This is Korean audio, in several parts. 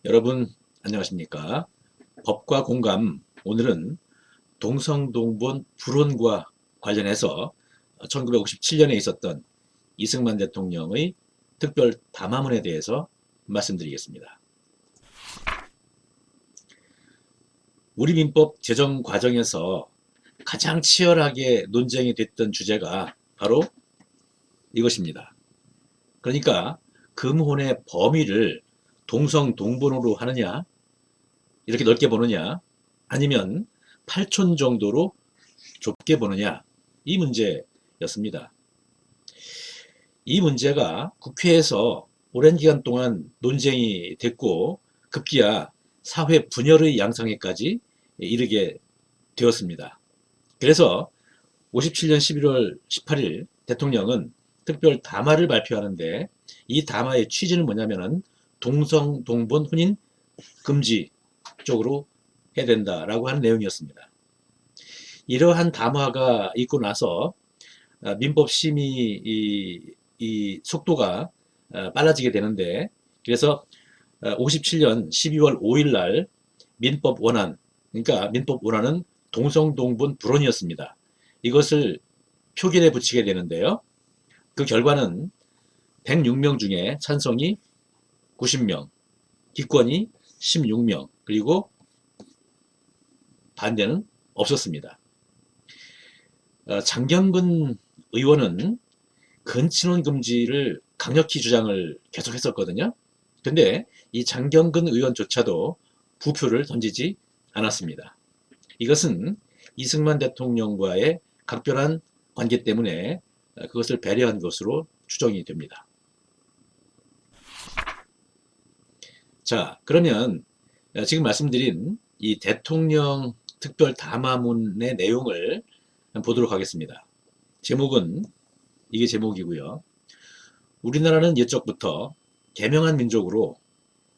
여러분 안녕하십니까? 법과 공감, 오늘은 동성동본 불온과 관련해서 1957년에 있었던 이승만 대통령의 특별 담화문에 대해서 말씀드리겠습니다. 우리 민법 제정 과정에서 가장 치열하게 논쟁이 됐던 주제가 바로 이것입니다. 그러니까 금혼의 범위를 동성동본으로 하느냐, 이렇게 넓게 보느냐, 아니면 8촌 정도로 좁게 보느냐, 이 문제였습니다. 이 문제가 국회에서 오랜 기간 동안 논쟁이 됐고 급기야 사회 분열의 양상에까지 이르게 되었습니다. 그래서 57년 11월 18일 대통령은 특별 담화를 발표하는데, 이 담화의 취지는 뭐냐면은 동성 동본 혼인 금지 쪽으로 해야 된다라고 하는 내용이었습니다. 이러한 담화가 있고 나서 민법 심의 이 속도가 빨라지게 되는데, 그래서 57년 12월 5일 날 민법 원안, 그러니까 민법 원안은 동성동본 불원이었습니다. 이것을 표결에 붙이게 되는데요. 그 결과는 106명 중에 찬성이 90명, 기권이 16명, 그리고 반대는 없었습니다. 장경근 의원은 근친혼 금지를 강력히 주장을 계속했었거든요. 근데 이 장경근 의원조차도 부표를 던지지 않았습니다. 이것은 이승만 대통령과의 각별한 관계 때문에 그것을 배려한 것으로 추정이 됩니다. 자, 그러면 지금 말씀드린 이 대통령 특별 담화문의 내용을 보도록 하겠습니다. 제목은 이게 제목이고요. 우리나라는 옛적부터 개명한 민족으로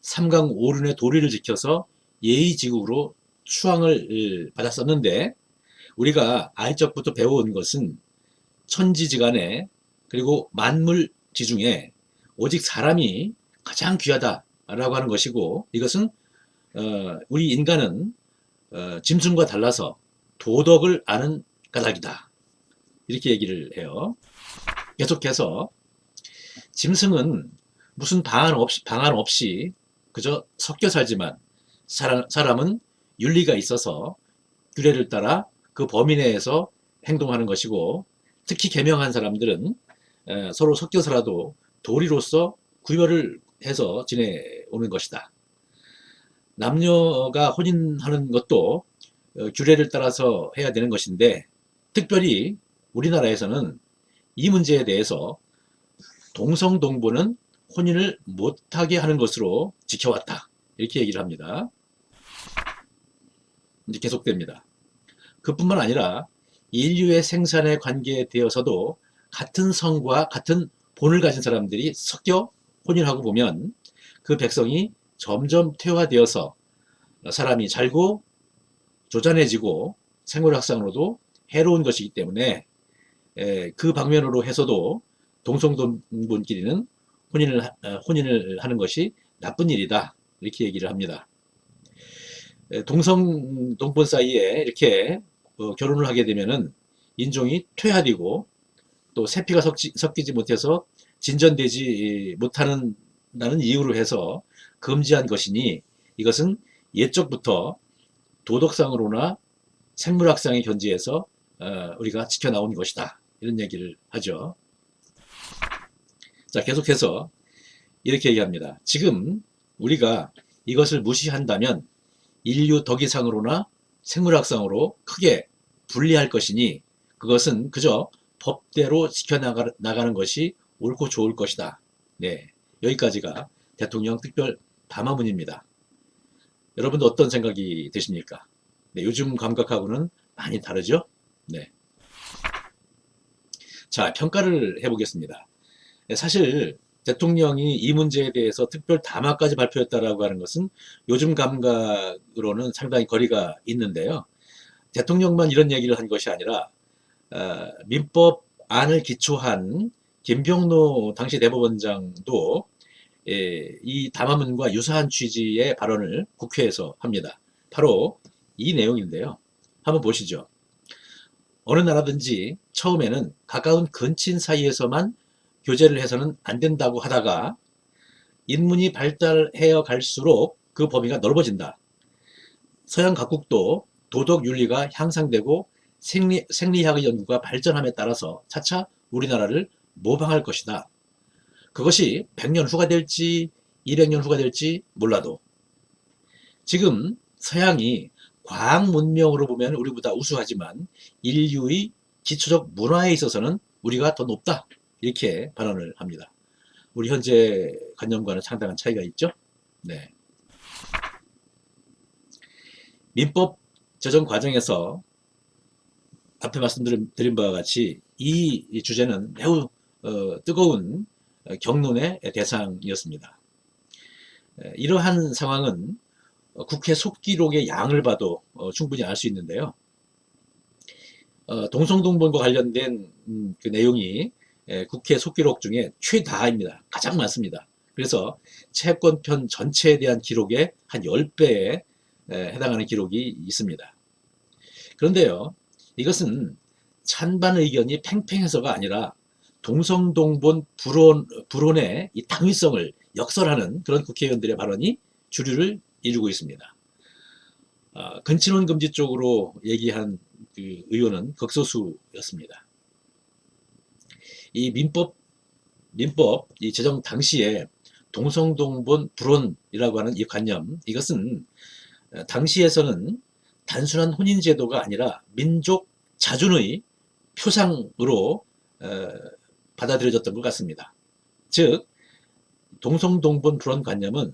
삼강오륜의 도리를 지켜서 예의지국으로 추앙을 받았었는데, 우리가 아이적부터 배워온 것은 천지지간에, 그리고 만물지중에 오직 사람이 가장 귀하다라고 하는 것이고, 이것은 우리 인간은 짐승과 달라서 도덕을 아는 까닭이다, 이렇게 얘기를 해요. 계속해서 짐승은 무슨 방한 없이 그저 섞여 살지만, 사람은 윤리가 있어서 규례를 따라 그 범위 내에서 행동하는 것이고, 특히 계명한 사람들은 서로 섞여 살아도 도리로서 구별을 해서 지내오는 것이다. 남녀가 혼인하는 것도 규례를 따라서 해야 되는 것인데, 특별히 우리나라에서는 이 문제에 대해서 동성동본은 혼인을 못하게 하는 것으로 지켜왔다, 이렇게 얘기를 합니다. 이제 계속됩니다. 그뿐만 아니라 인류의 생산에 관계되어서도 같은 성과 같은 본을 가진 사람들이 섞여 혼인하고 보면 그 백성이 점점 퇴화되어서 사람이 잘고 조잔해지고 생물학상으로도 해로운 것이기 때문에, 그 방면으로 해서도 동성동본끼리는 혼인을 하는 것이 나쁜 일이다, 이렇게 얘기를 합니다. 동성동본 사이에 이렇게 결혼을 하게 되면은 인종이 퇴화되고 또 세피가 섞이지 못해서 진전되지 못하는 이유로 해서 금지한 것이니, 이것은 옛적부터 도덕상으로나 생물학상의 견지에서 우리가 지켜나온 것이다, 이런 얘기를 하죠. 자, 계속해서 이렇게 얘기합니다. 지금 우리가 이것을 무시한다면 인류 덕이상으로나 생물학상으로 크게 분리할 것이니, 그것은 그저 법대로 지켜나가는 것이 옳고 좋을 것이다. 네, 여기까지가 대통령 특별 담화문입니다. 여러분도 어떤 생각이 드십니까? 네, 요즘 감각하고는 많이 다르죠? 네. 자, 평가를 해보겠습니다. 사실 대통령이 이 문제에 대해서 특별 담화까지 발표했다라고 하는 것은 요즘 감각으로는 상당히 거리가 있는데요. 대통령만 이런 얘기를 한 것이 아니라 민법안을 기초한 김병로 당시 대법원장도 이 담화문과 유사한 취지의 발언을 국회에서 합니다. 바로 이 내용인데요. 한번 보시죠. 어느 나라든지 처음에는 가까운 근친 사이에서만 교제를 해서는 안 된다고 하다가 인문이 발달해 갈수록 그 범위가 넓어진다. 서양 각국도 도덕 윤리가 향상되고 생리학의 연구가 발전함에 따라서 차차 우리나라를 모방할 것이다. 그것이 100년 후가 될지 200년 후가 될지 몰라도 지금 서양이 과학 문명으로 보면 우리보다 우수하지만 인류의 기초적 문화에 있어서는 우리가 더 높다. 이렇게 발언을 합니다. 우리 현재 관념과는 상당한 차이가 있죠. 네. 민법 제정 과정에서 앞에 말씀드린 바와 같이 이 주제는 매우 뜨거운 경론의 대상이었습니다. 이러한 상황은 국회 속기록의 양을 봐도 충분히 알 수 있는데요. 동성동본과 관련된 그 내용이 국회 속기록 중에 최다입니다. 가장 많습니다. 그래서 채권편 전체에 대한 기록의 한 10배에 해당하는 기록이 있습니다. 그런데요, 이것은 찬반 의견이 팽팽해서가 아니라 동성동본 불온의 이 당위성을 역설하는 그런 국회의원들의 발언이 주류를 이루고 있습니다. 근친혼 금지 쪽으로 얘기한 그 의원은 극소수였습니다. 이 민법 이 제정 당시에 동성동본 불혼이라고 하는 이 관념, 이것은 당시에서는 단순한 혼인 제도가 아니라 민족 자존의 표상으로 받아들여졌던 것 같습니다. 즉 동성동본 불혼 관념은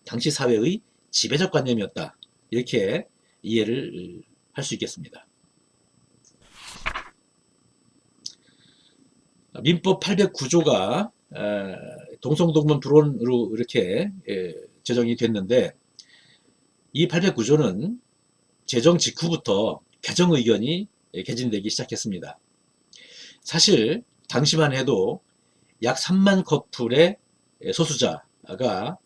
당시 사회의 지배적 관념이었다. 이렇게 이해를 할 수 있겠습니다. 민법 809조가 동성동본 불혼으로 이렇게 제정이 됐는데 이 809조는 제정 직후부터 개정 의견이 개진되기 시작했습니다. 사실 당시만 해도 약 3만 커플의 소수자가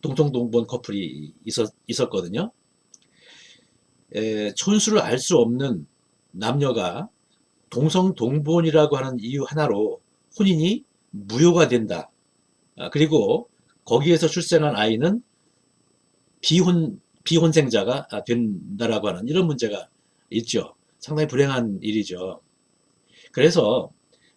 동성동본 커플이 있었거든요. 촌수를 알 수 없는 남녀가 동성동본이라고 하는 이유 하나로 혼인이 무효가 된다. 그리고 거기에서 출생한 아이는 비혼생자가 된다라고 하는 이런 문제가 있죠. 상당히 불행한 일이죠. 그래서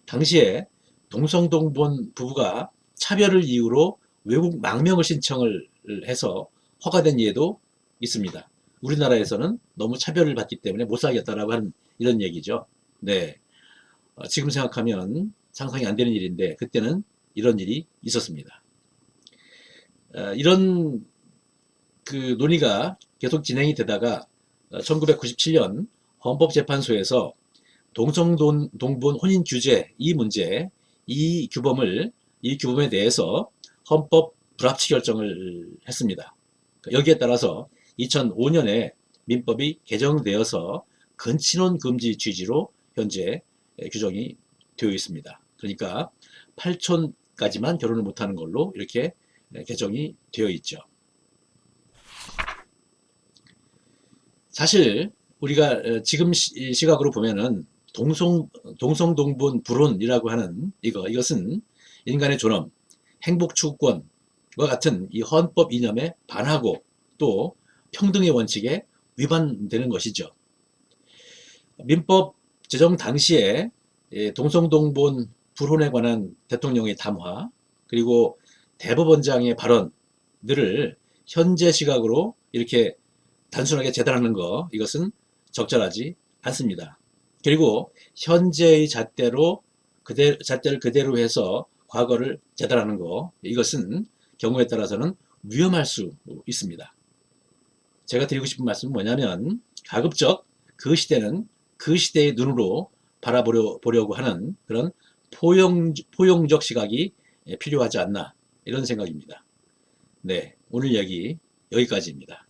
당시에 동성동본 부부가 차별을 이유로 외국 망명을 신청을 해서 허가된 예도 있습니다. 우리나라에서는 너무 차별을 받기 때문에 못 살겠다라고 하는 이런 얘기죠. 네. 지금 생각하면 상상이 안 되는 일인데 그때는 이런 일이 있었습니다. 이런 그 논의가 계속 진행이 되다가 1997년 헌법재판소에서 동성동본 혼인 규제 이 문제, 이 규범에 대해서 헌법 불합치 결정을 했습니다. 여기에 따라서 2005년에 민법이 개정되어서 근친혼 금지 취지로 현재 규정이 되어 있습니다. 그러니까 8촌까지만 결혼을 못하는 걸로 이렇게 개정이 되어 있죠. 사실 우리가 지금 시각으로 보면은 동성동본 불혼이라고 하는 이것은 인간의 존엄, 행복 추구권과 같은 이 헌법 이념에 반하고 또 평등의 원칙에 위반되는 것이죠. 민법 제정 당시에 동성동본 불혼에 관한 대통령의 담화 그리고 대법원장의 발언들을 현재 시각으로 이렇게 단순하게 재단하는 거 이것은 적절하지 않습니다. 그리고 현재의 잣대를 그대로 해서 과거를 재단하는 거 이것은 경우에 따라서는 위험할 수 있습니다. 제가 드리고 싶은 말씀은 뭐냐면 가급적 그 시대는 그 시대의 눈으로 바라보려고 하는 그런 포용적 시각이 필요하지 않나 이런 생각입니다. 네, 오늘 이야기 여기까지입니다.